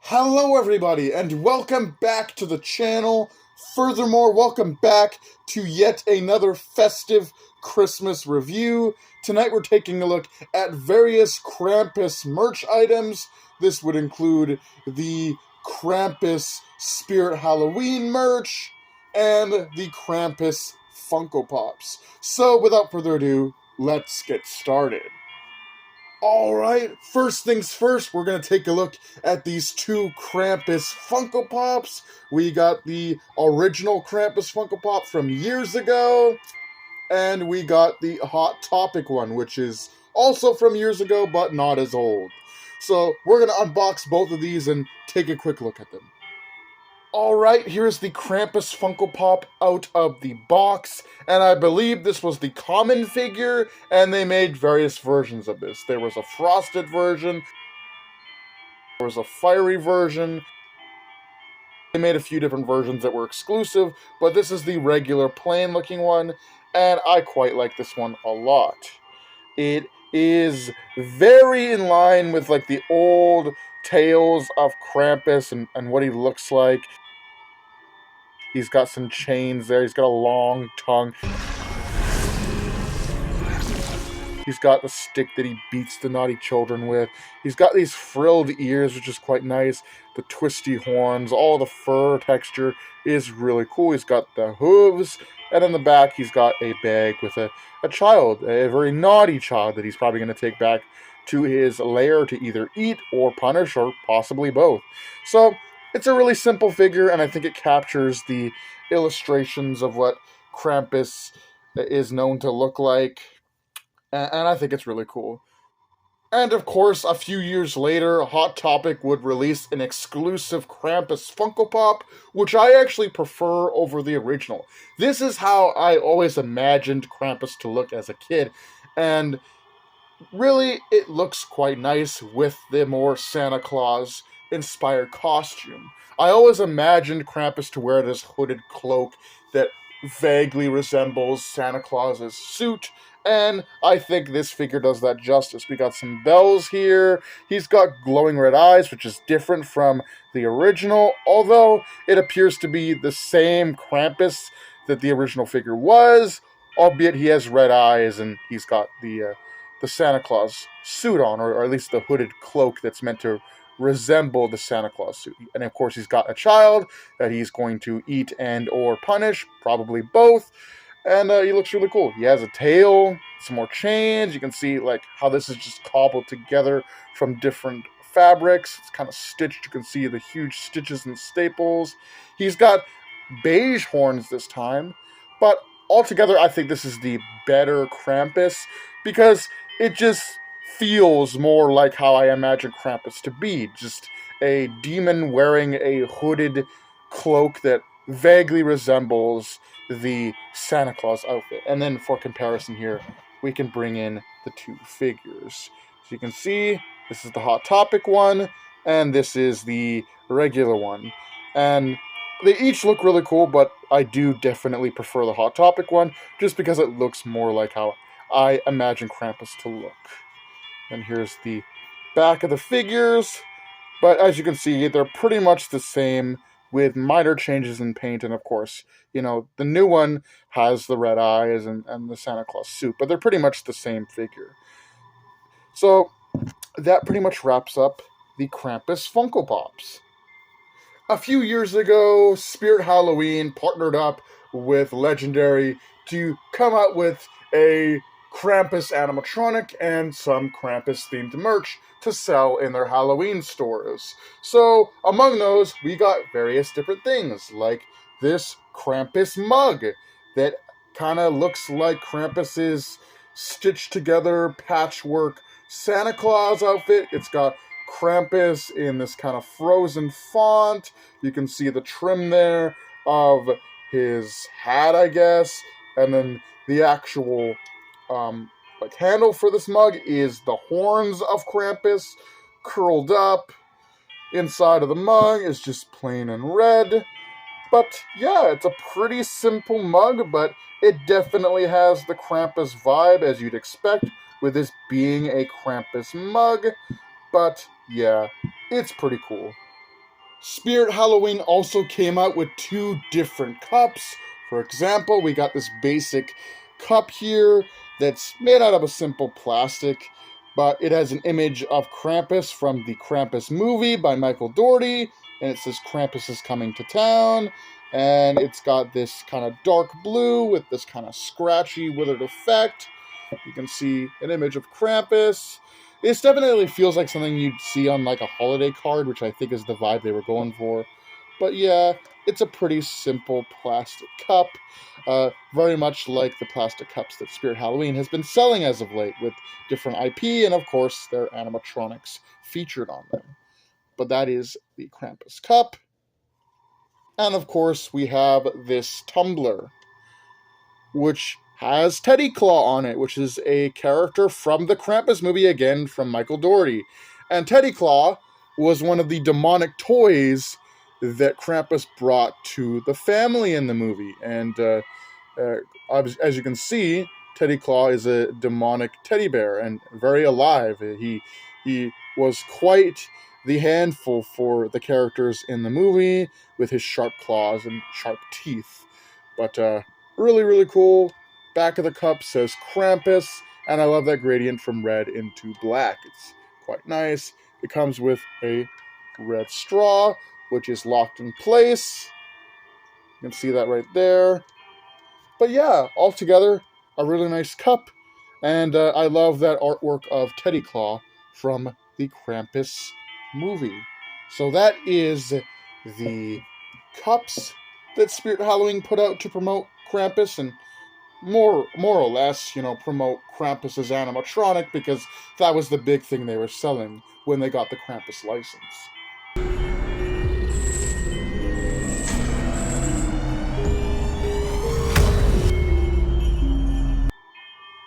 Hello everybody, and welcome back to the channel. Furthermore, welcome back to yet another festive Christmas review. Tonight we're taking a look at various Krampus merch items. This would include the Krampus Spirit Halloween merch and the Krampus Funko Pops. So without further ado, let's get started. Alright, first things first, we're going to take a look at these two Krampus Funko Pops. We got the original Krampus Funko Pop from years ago, and we got the Hot Topic one, which is also from years ago, but not as old. So, we're going to unbox both of these and take a quick look at them. Alright, here's the Krampus Funko Pop out of the box, and I believe this was the common figure, and they made various versions of this. There was a frosted version, there was a fiery version. They made a few different versions that were exclusive, but this is the regular plain looking one, and I quite like this one a lot. It is very in line with like the old tales of Krampus and what he looks like. He's got some chains there. He's got a long tongue. He's got the stick that he beats the naughty children with. He's got these frilled ears, which is quite nice. The twisty horns, all the fur texture is really cool. He's got the hooves, and in the back he's got a bag with a child, a very naughty child that he's probably going to take back to his lair to either eat or punish, or possibly both. So, it's a really simple figure, and I think it captures the illustrations of what Krampus is known to look like, and I think it's really cool. And of course, a few years later, Hot Topic would release an exclusive Krampus Funko Pop, which I actually prefer over the original. This is how I always imagined Krampus to look as a kid, and really, it looks quite nice with the more Santa Claus inspired costume. I always imagined Krampus to wear this hooded cloak that vaguely resembles Santa Claus's suit, and I think this figure does that justice. We got some bells here. He's got glowing red eyes, which is different from the original, although it appears to be the same Krampus that the original figure was, albeit he has red eyes and he's got the Santa Claus suit on, or at least the hooded cloak that's meant to resemble the Santa Claus suit. And of course, he's got a child that he's going to eat and or punish, probably both. And he looks really cool. He has a tail, some more chains. You can see like how this is just cobbled together from different fabrics. It's kind of stitched. You can see the huge stitches and staples. He's got beige horns this time, but altogether, I think this is the better Krampus because it just feels more like how I imagine Krampus to be. Just a demon wearing a hooded cloak that vaguely resembles the Santa Claus outfit. And then for comparison here, we can bring in the two figures. So you can see, this is the Hot Topic one, and this is the regular one. And they each look really cool, but I do definitely prefer the Hot Topic one, just because it looks more like how I imagine Krampus to look. And here's the back of the figures, but as you can see, they're pretty much the same with minor changes in paint, and of course, you know, the new one has the red eyes and the Santa Claus suit, but they're pretty much the same figure. So, that pretty much wraps up the Krampus Funko Pops. A few years ago, Spirit Halloween partnered up with Legendary to come out with a Krampus animatronic and some Krampus-themed merch to sell in their Halloween stores. So, among those, we got various different things, like this Krampus mug that kind of looks like Krampus's stitched-together patchwork Santa Claus outfit. It's got Krampus in this kind of frozen font. You can see the trim there of his hat, I guess, and then the actual handle for this mug is the horns of Krampus curled up. Inside of the mug is just plain and red. But yeah, it's a pretty simple mug, but it definitely has the Krampus vibe, as you'd expect, with this being a Krampus mug. But yeah, it's pretty cool. Spirit Halloween also came out with two different cups. For example, we got this basic cup here that's made out of a simple plastic, but it has an image of Krampus from the Krampus movie by Michael Dougherty, and it says Krampus is coming to town. And it's got this kind of dark blue with this kind of scratchy, withered effect. You can see an image of Krampus. This definitely feels like something you'd see on like a holiday card, which I think is the vibe they were going for. But yeah, it's a pretty simple plastic cup, very much like the plastic cups that Spirit Halloween has been selling as of late, with different IP and, of course, their animatronics featured on them. But that is the Krampus cup. And, of course, we have this tumbler, which has Teddy Claw on it, which is a character from the Krampus movie, again from Michael Dougherty. And Teddy Claw was one of the demonic toys that Krampus brought to the family in the movie. And as you can see, Teddy Claw is a demonic teddy bear and very alive. He was quite the handful for the characters in the movie with his sharp claws and sharp teeth. But really, really cool. Back of the cup says Krampus, and I love that gradient from red into black. It's quite nice. It comes with a red straw, which is locked in place. You can see that right there. But yeah, altogether, a really nice cup. And I love that artwork of Teddy Claw from the Krampus movie. So that is the cups that Spirit Halloween put out to promote Krampus, and more or less, promote Krampus's animatronic, because that was the big thing they were selling when they got the Krampus license.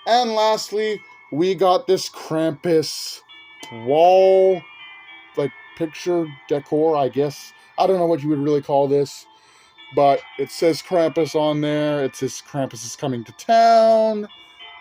And lastly, we got this Krampus wall, like, picture decor, I guess. I don't know what you would really call this, but it says Krampus on there. It says Krampus is coming to town.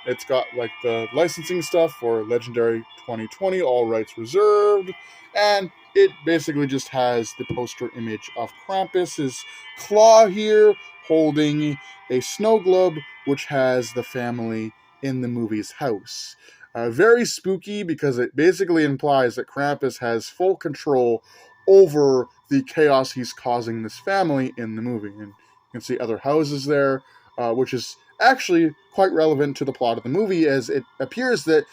It's got like the licensing stuff for Legendary 2020, all rights reserved, and it basically just has the poster image of Krampus's claw here holding a snow globe, which has the family in the movie's house. Very spooky, because it basically implies that Krampus has full control over the chaos he's causing this family in the movie. And you can see other houses there, which is actually quite relevant to the plot of the movie, as it appears that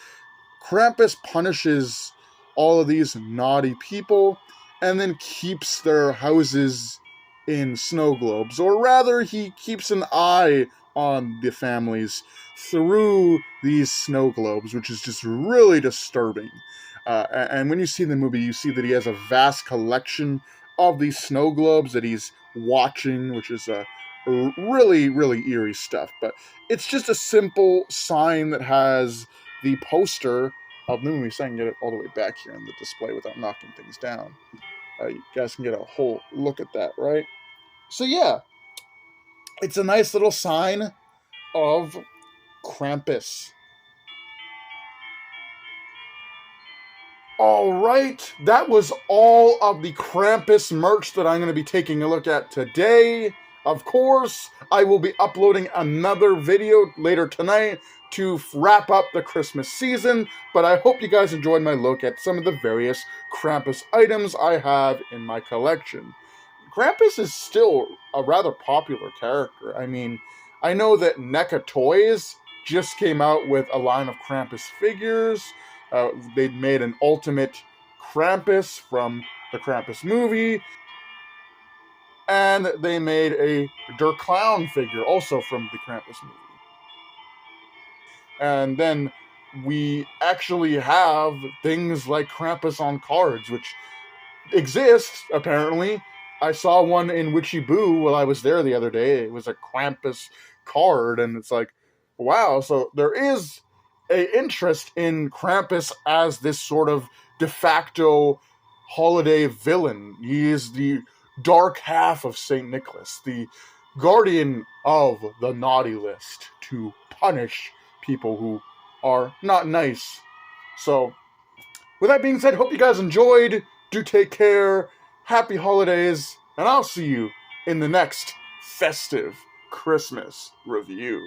Krampus punishes all of these naughty people and then keeps their houses in snow globes. Or rather, he keeps an eye on the families through these snow globes, which is just really disturbing. And when you see the movie, you see that he has a vast collection of these snow globes that he's watching, which is really, really eerie stuff. But it's just a simple sign that has the poster of the movie, so I can get it all the way back here in the display without knocking things down. You guys can get a whole look at that, right? So yeah, it's a nice little sign of Krampus. All right, that was all of the Krampus merch that I'm going to be taking a look at today. Of course, I will be uploading another video later tonight to wrap up the Christmas season, but I hope you guys enjoyed my look at some of the various Krampus items I have in my collection. Krampus is still a rather popular character. I mean, I know that NECA Toys just came out with a line of Krampus figures. They made an ultimate Krampus from the Krampus movie, and they made a Der Clown figure also from the Krampus movie. And then we actually have things like Krampus on cards, which exist, apparently. I saw one in Witchy Boo while I was there the other day. It was a Krampus card, and it's like, wow, so there is a interest in Krampus as this sort of de facto holiday villain. He is the dark half of St. Nicholas, the guardian of the naughty list to punish people who are not nice. So, with that being said, hope you guys enjoyed. Do take care. Happy holidays. And I'll see you in the next festive Christmas review.